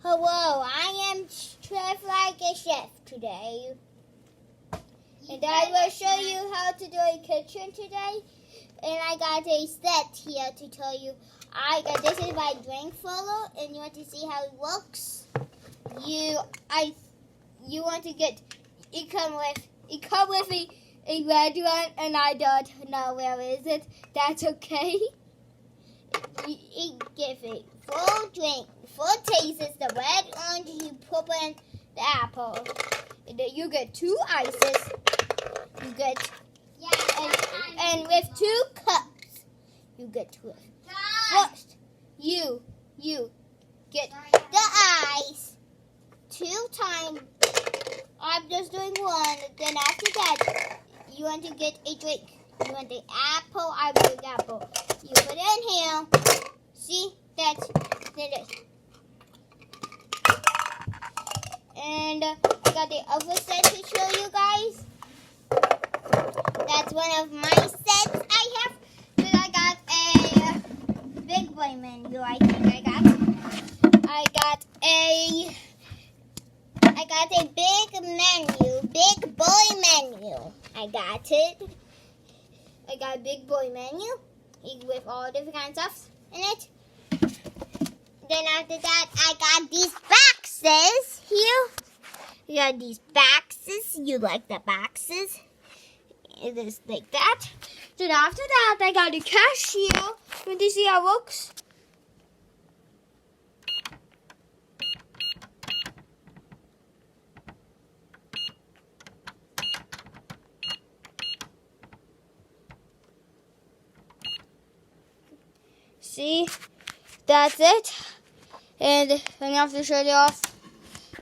Hello, I am Chef Like a Chef today. And I will show you how to do a kitchen today. And I got a set here to tell you. This is my drink follow, and you want to see how it looks. You want to get it come with a red one, and I don't know where is it. That's okay. It gives a full drink, full taste. It's the red orange. You put in the apple. And then you get 2 ices. You get and with 2 cups, you get 2. First, you get the ice 2 times. I'm just doing 1. Then after that, you want to get a drink. You want the apple. I want the apple. You put it in here. See, that's it. And I got the other set to show you guys. That's one of my sets I have. Then I got a big boy menu. I think I got a big menu, big boy menu. I got it. I got a big boy menu with all different kinds of stuff in it. Then after that, I got these boxes here. You got these boxes. You like the boxes? It is like that. Then after that, I got a cashier. Want to see how it looks? See, that's it. And I have to show you off.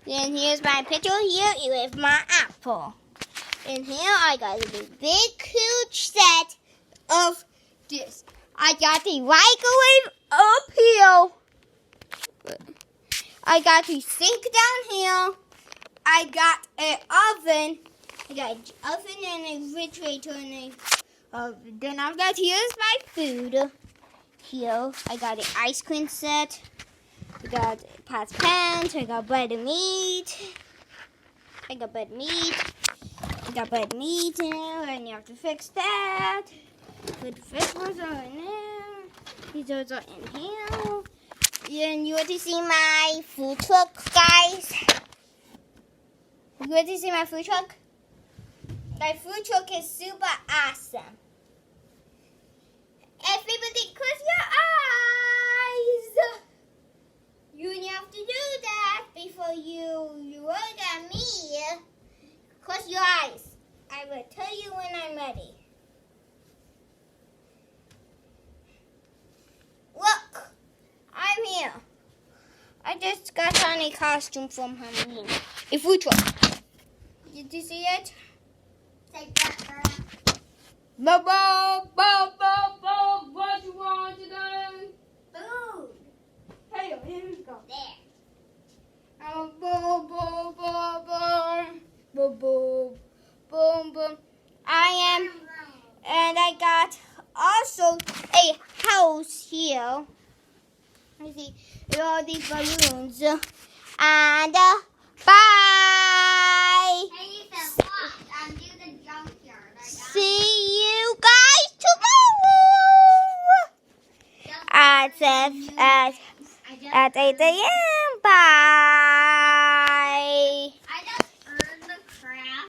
Then here's my picture here with my apple. And here I got a big huge set of this. I got the microwave up here. I got the sink down here. I got an oven. I got an oven and a refrigerator and then I've got here's my food. Here I got an ice cream set. I got pots pans. I got bread and meat. I got bread and meat. I got bread and meat in there, and you have to fix that. Put the vegetables in there. These are in here. And you want to see my food truck, guys? You want to see my food truck? My food truck is super awesome. Everybody, close your eyes. You have to do that before you look at me. Close your eyes. I will tell you when I'm ready. Look, I'm here. I just got on a costume from Halloween. A food truck. Did you see it? Take that, girl. What you want today? Food. Hey, here we go. There. Boom. I am, and I got also a house here. Let me see, all these balloons. And bye. Hey, you said what? Do the junkyard. See you guys tomorrow at 8 a.m. Bye.